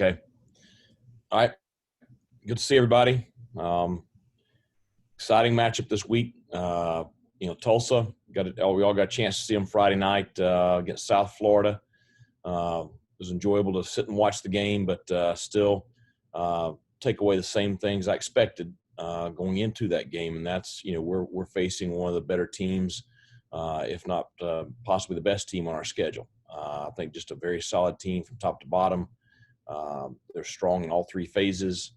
Okay. All right. Good to see everybody. Exciting matchup this week. Tulsa we all got a chance to see them Friday night against South Florida. It was enjoyable to sit and watch the game, but still take away the same things I expected going into that game, and that's we're facing one of the better teams, if not possibly the best team on our schedule. I think just a very solid team from top to bottom. They're strong in all three phases.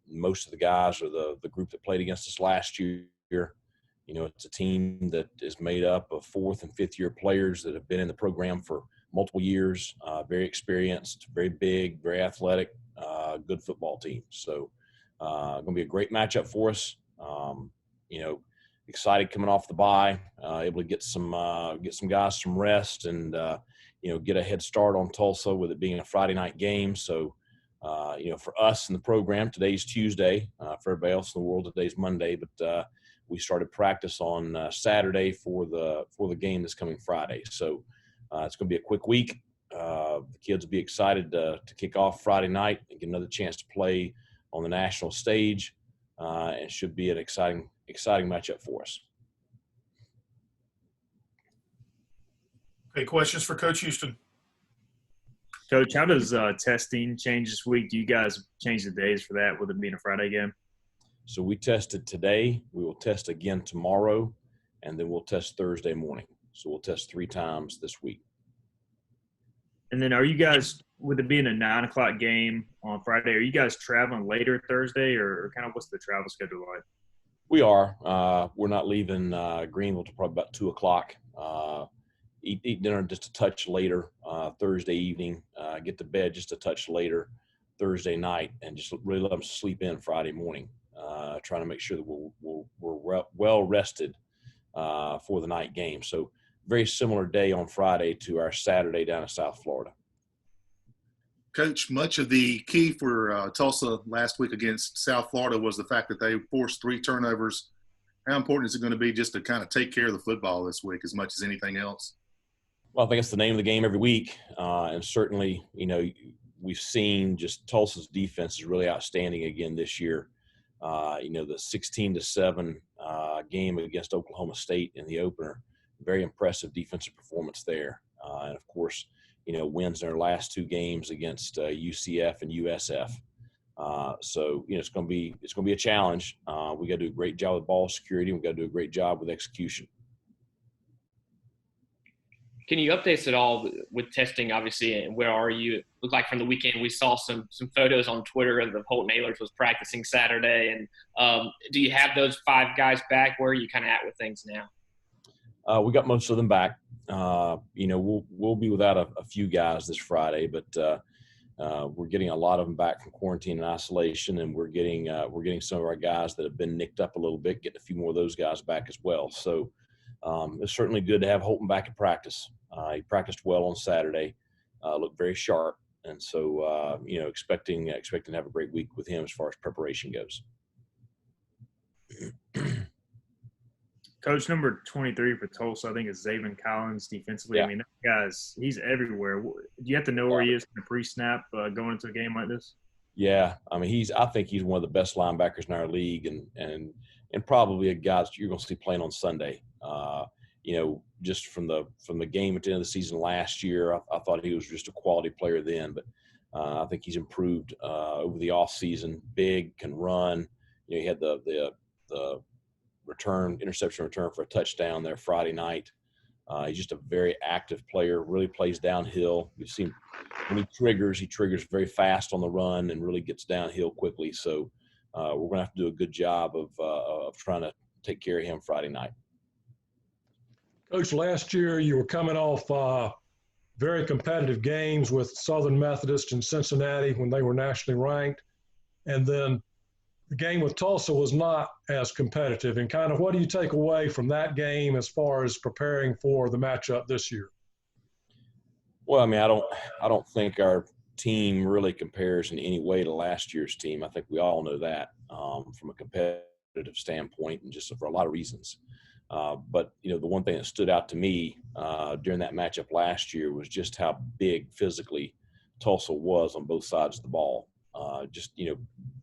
Most of the guys are the group that played against us last year. It's a team that is made up of fourth and fifth year players that have been in the program for multiple years, very experienced, very big, very athletic, good football team. So going to be a great matchup for us. Excited coming off the bye, able to get some guys some rest and get a head start on Tulsa with it being a Friday night game. So for us in the program, today's Tuesday. For everybody else in the world, today's Monday. But we started practice on Saturday for the game that's coming Friday. So it's going to be a quick week. The kids will be excited to kick off Friday night and get another chance to play on the national stage, and should be an exciting matchup for us. Okay, questions for Coach Houston? Coach, how does testing change this week? Do you guys change the days for that with it being a Friday game? So we tested today. We will test again tomorrow, and then we'll test Thursday morning. So we'll test 3 times this week. And then are you guys, with it being a 9 o'clock game on Friday, are you guys traveling later Thursday, or kind of what's the travel schedule like? We are. We're not leaving Greenville till probably about 2 o'clock. Eat dinner just a touch later Thursday evening, get to bed just a touch later Thursday night, and just really let them sleep in Friday morning, trying to make sure that we're well rested for the night game. So very similar day on Friday to our Saturday down in South Florida. Coach, much of the key for Tulsa last week against South Florida was the fact that they forced 3 turnovers. How important is it going to be just to kind of take care of the football this week as much as anything else? Well, I think it's the name of the game every week. And certainly, we've seen just Tulsa's defense is really outstanding again this year. The 16-7 game against Oklahoma State in the opener, very impressive defensive performance there. And of course, wins in their last 2 games against UCF and USF. So it's going to be a challenge. We got to do a great job with ball security. We got to do a great job with execution. Can you update us at all with testing, obviously, and where are you? It looked like from the weekend we saw some photos on Twitter of Holton Ahlers was practicing Saturday. And do you have those 5 guys back? Where are you kind of at with things now? We got most of them back. We'll be without a few guys this Friday, but we're getting a lot of them back from quarantine and isolation, and we're getting some of our guys that have been nicked up a little bit, getting a few more of those guys back as well. So it's certainly good to have Holton back at practice. He practiced well on Saturday, looked very sharp, and so expecting to have a great week with him as far as preparation goes. Coach, number 23 for Tulsa, I think, is Zaven Collins defensively. Yeah. I mean, that guy's, he's everywhere. Do you have to know where he is in the pre-snap going into a game like this? Yeah, I mean, I think he's one of the best linebackers in our league, and probably a guy that you're going to see playing on Sunday. Just from the game at the end of the season last year, I thought he was just a quality player then, but I think he's improved over the off season. Big, can run. He had the interception return for a touchdown there Friday night. He's just a very active player, really plays downhill. You've seen when he triggers very fast on the run and really gets downhill quickly. So we're going to have to do a good job of trying to take care of him Friday night. Coach, last year you were coming off very competitive games with Southern Methodist and Cincinnati when they were nationally ranked. And then the game with Tulsa was not as competitive. And kind of what do you take away from that game as far as preparing for the matchup this year? Well, I mean, I don't think our team really compares in any way to last year's team. I think we all know that from a competitive standpoint and just for a lot of reasons. But, the one thing that stood out to me during that matchup last year was just how big physically Tulsa was on both sides of the ball. Just,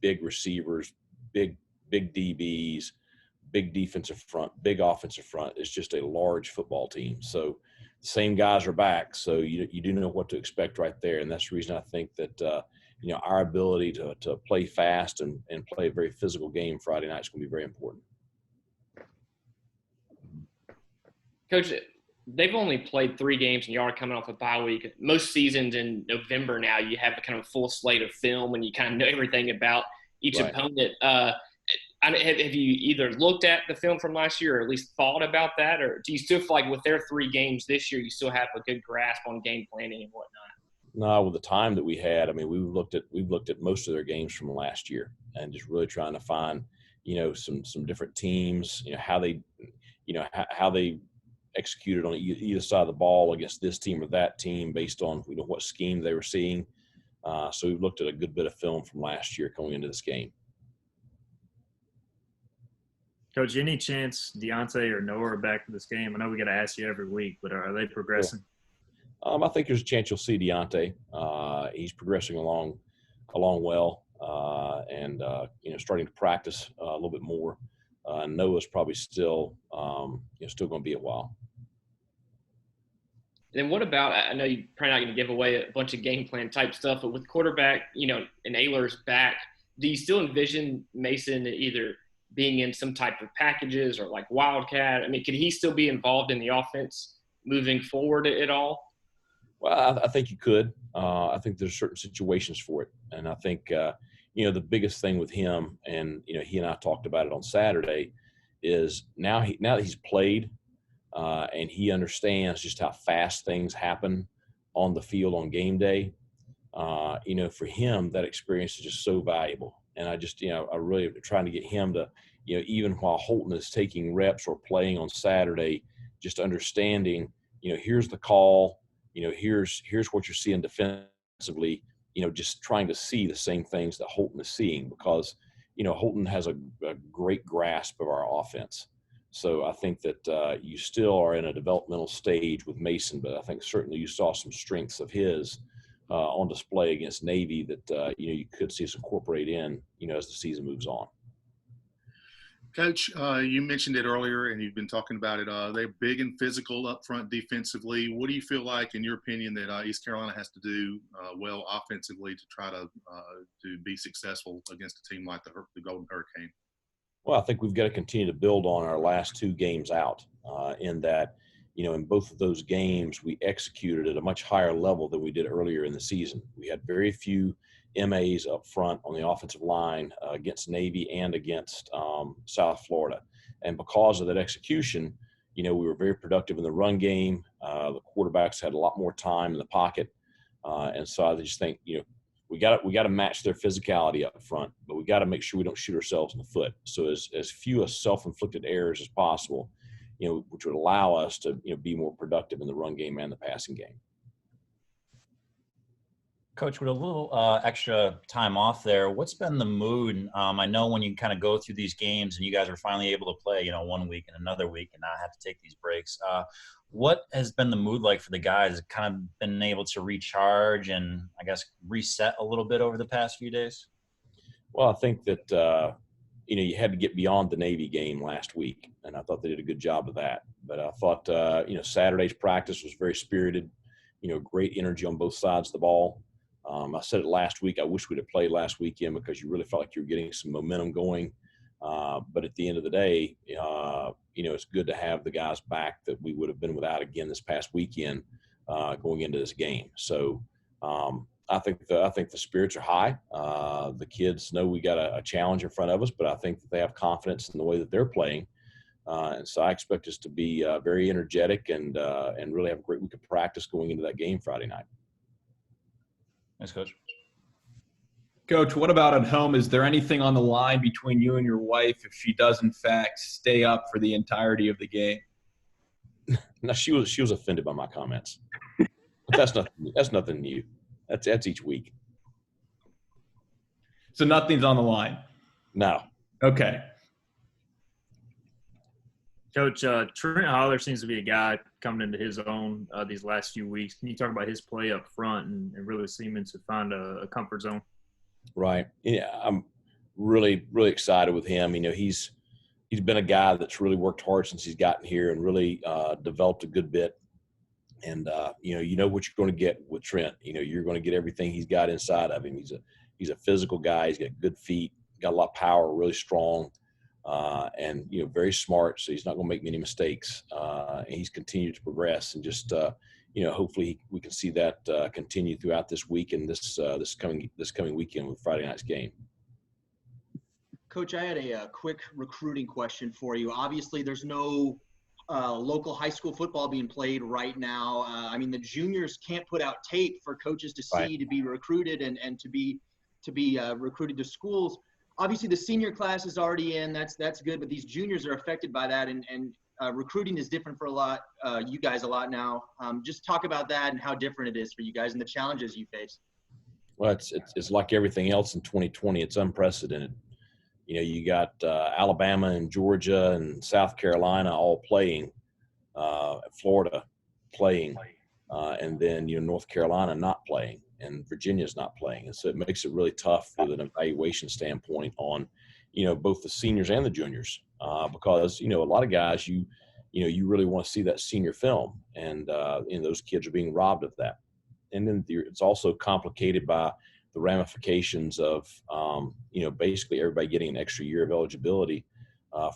big receivers, big DBs, big defensive front, big offensive front. It's just a large football team. So the same guys are back. So you do know what to expect right there. And that's the reason I think that, our ability to play fast and play a very physical game Friday night is going to be very important. Coach, they've only played 3 games and you are coming off a bye week. Most seasons in November now, you have a kind of full slate of film and you kind of know everything about each Right. opponent. Have you either looked at the film from last year or at least thought about that? Or do you still feel like with their 3 games this year, you still have a good grasp on game planning and whatnot? No, with the time that we had, I mean, we've looked at most of their games from last year and just really trying to find, some different teams, how they executed on either side of the ball against this team or that team based on, what scheme they were seeing. So we've looked at a good bit of film from last year going into this game. Coach, any chance Deontay or Noah are back for this game? I know we got to ask you every week, but are they progressing? I think there's a chance you'll see Deontay. He's progressing along well, and starting to practice a little bit more. Noah's probably still still going to be a while. And then what about, I know you're probably not going to give away a bunch of game plan type stuff, but with quarterback, and Ayler's back, do you still envision Mason either being in some type of packages or like Wildcat? I mean, could he still be involved in the offense moving forward at all? Well, I think you could. I think there's certain situations for it. And I think, the biggest thing with him, and, he and I talked about it on Saturday, is now that he's played and he understands just how fast things happen on the field on game day, for him, that experience is just so valuable. And I just, I really am trying to get him to, even while Holton is taking reps or playing on Saturday, just understanding, here's the call, here's what you're seeing defensively, just trying to see the same things that Holton is seeing, because, Holton has a great grasp of our offense. So I think that you still are in a developmental stage with Mason, but I think certainly you saw some strengths of his on display against Navy that, you could see us incorporate in, as the season moves on. Coach, you mentioned it earlier, and you've been talking about it. They're big and physical up front defensively. What do you feel like, in your opinion, that East Carolina has to do well offensively to try to be successful against a team like the Golden Hurricane? Well, I think we've got to continue to build on our last 2 games out in that, in both of those games, we executed at a much higher level than we did earlier in the season. We had very few MAs up front on the offensive line against Navy and against South Florida. And because of that execution, we were very productive in the run game. The quarterbacks had a lot more time in the pocket. And so I just think, we got to match their physicality up front, but we got to make sure we don't shoot ourselves in the foot. So as few self-inflicted errors as possible, which would allow us to, be more productive in the run game and the passing game. Coach, with a little extra time off there, what's been the mood? I know when you kind of go through these games and you guys are finally able to play, 1 week and another week and not have to take these breaks. What has been the mood like for the guys? Kind of been able to recharge and, I guess, reset a little bit over the past few days? Well, I think that, you had to get beyond the Navy game last week, and I thought they did a good job of that. But I thought, Saturday's practice was very spirited, great energy on both sides of the ball. I said it last week. I wish we'd have played last weekend because you really felt like you were getting some momentum going. But at the end of the day, it's good to have the guys back that we would have been without again this past weekend going into this game. So I think the spirits are high. The kids know we got a challenge in front of us, but I think that they have confidence in the way that they're playing. And so I expect us to be very energetic and really have a great week of practice going into that game Friday night. Thanks, Coach. Coach, what about at home? Is there anything on the line between you and your wife if she does, in fact, stay up for the entirety of the game? No, she was offended by my comments. But that's nothing new. That's each week. So nothing's on the line? No. Okay. Coach, Trent Holler seems to be a guy coming into his own these last few weeks. Can you talk about his play up front and really seeming to find a comfort zone? Right. Yeah, I'm really, really excited with him. He's been a guy that's really worked hard since he's gotten here and really developed a good bit. And you know what you're going to get with Trent. You're going to get everything he's got inside of him. He's a physical guy. He's got good feet, got a lot of power, really strong, and very smart. So he's not going to make many mistakes. And he's continued to progress, and just hopefully we can see that continue throughout this week and this coming weekend with Friday night's game. Coach, I had a quick recruiting question for you. Obviously, there's no local high school football being played right now. I mean, the juniors can't put out tape for coaches to see, Right. to be recruited and to be recruited to schools. Obviously, the senior class is already in. That's good, but these juniors are affected by that, and recruiting is different for you guys a lot now. Just talk about that and how different it is for you guys and the challenges you face. Well, it's like everything else in 2020. It's unprecedented. You got Alabama and Georgia and South Carolina all playing, Florida playing, and then North Carolina not playing, and Virginia's not playing, and so it makes it really tough with an evaluation standpoint on, both the seniors and the juniors, because a lot of guys you really want to see that senior film, and those kids are being robbed of that, and then it's also complicated by the ramifications of, basically everybody getting an extra year of eligibility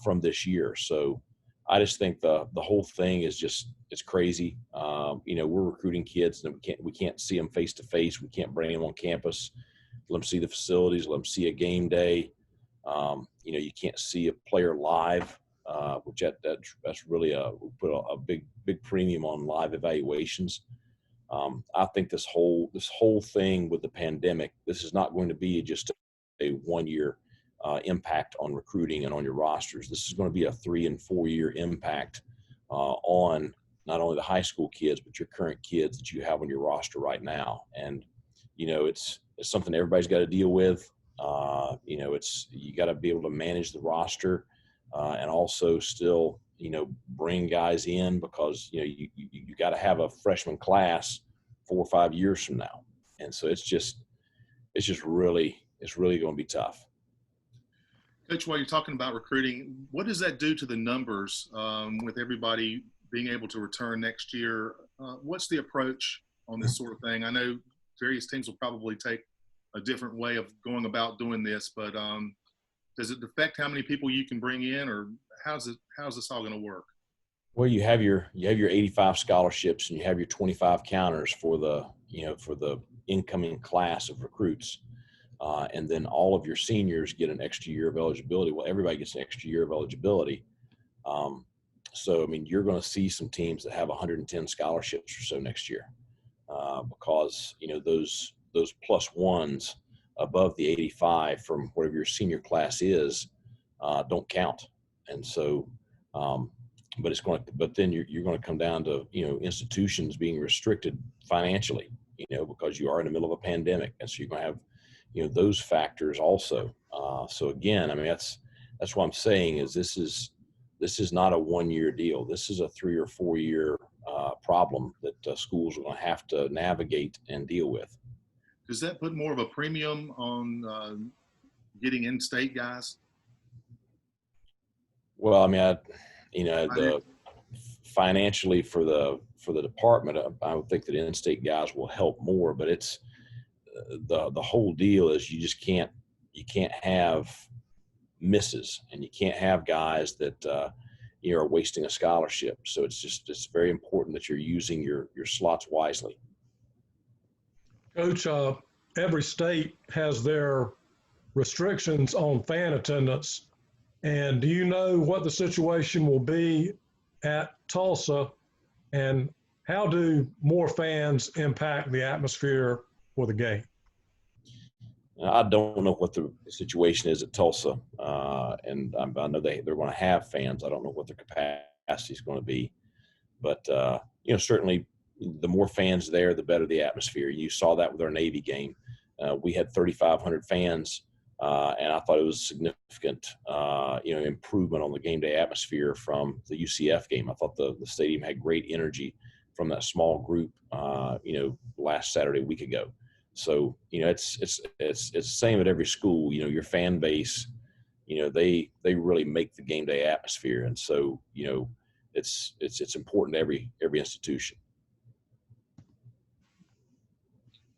from this year. So I just think the whole thing is it's crazy. We're recruiting kids and we can't see them face to face. We can't bring them on campus, let them see the facilities, let them see a game day. You can't see a player live, which that's really we put a big premium on live evaluations. I think this whole thing with the pandemic, this is not going to be just a 1 year impact on recruiting and on your rosters. This is going to be a 3 and 4 year impact on not only the high school kids, but your current kids that you have on your roster right now. And, it's something everybody's got to deal with. You got to be able to manage the roster and also still, bring guys in, because, you got to have a freshman class 4 or 5 years from now. And so it's really going to be tough. Coach, while you're talking about recruiting, what does that do to the numbers with everybody being able to return next year? What's the approach on this sort of thing? I know various teams will probably take a different way of going about doing this, but does it affect how many people you can bring in, or how's this all going to work? Well, you have your 85 scholarships and you have your 25 counters for the incoming class of recruits. And then all of your seniors get an extra year of eligibility. Well, everybody gets an extra year of eligibility. So, I mean, you're going to see some teams that have 110 scholarships or so next year because, those plus ones above the 85 from whatever your senior class is don't count. And so, but then you're going to come down to, institutions being restricted financially, because you are in the middle of a pandemic. And so you're going to have, those factors also. So again, I mean, that's what I'm saying is this is not a 1 year deal. This is a 3 or 4 year problem that schools are going to have to navigate and deal with. Does that put more of a premium on getting in-state guys? Well, I mean, the financially for the department, I would think that in-state guys will help more, but it's the whole deal is you can't have misses, and you can't have guys that are wasting a scholarship. So it's very important that you're using your slots wisely. Coach, every state has their restrictions on fan attendance. And do you know what the situation will be at Tulsa, and how do more fans impact the atmosphere for the game? I don't know what the situation is at Tulsa, and I know they're going to have fans. I don't know what their capacity is going to be, but certainly the more fans there, the better the atmosphere. You saw that with our Navy game. We had 3,500 fans And I thought it was a significant, improvement on the game day atmosphere from the UCF game. I thought the stadium had great energy from that small group, last Saturday, week ago. So, it's the same at every school. Your fan base, they really make the game day atmosphere. And so, it's important to every institution.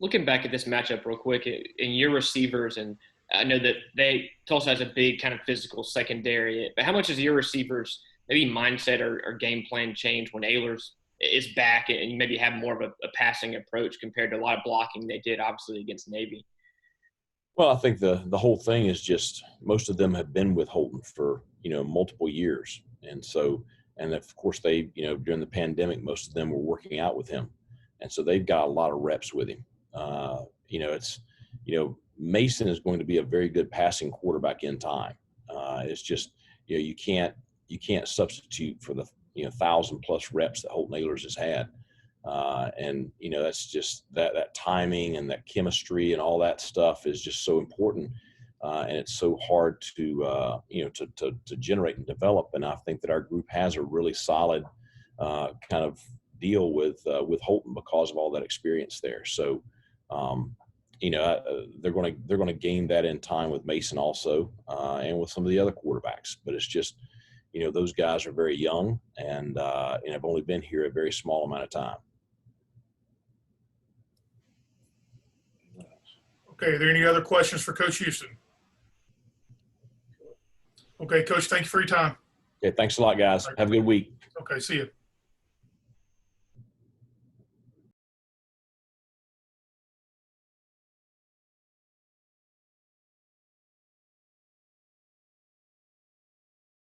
Looking back at this matchup real quick, and your receivers, and I know that Tulsa has a big kind of physical secondary, but how much does your receivers maybe mindset or game plan change when Ehlers is back and you maybe have more of a passing approach compared to a lot of blocking they did obviously against Navy? Well, I think the whole thing is just most of them have been with Holton for, multiple years. And so, and of course they, during the pandemic, most of them were working out with him. And so they've got a lot of reps with him. Mason is going to be a very good passing quarterback in time. It's just, you can't substitute for the, 1,000+ reps that Holton Ehlers has had. And that's just that timing and that chemistry and all that stuff is just so important. And it's so hard to generate and develop. And I think that our group has a really solid kind of deal with Holton because of all that experience there. So, they're going to gain that in time with Mason also, and with some of the other quarterbacks. But it's just, those guys are very young and have only been here a very small amount of time. Okay, are there any other questions for Coach Houston? Okay, Coach, thank you for your time. Okay, thanks a lot, guys. Have a good week. Okay, see you.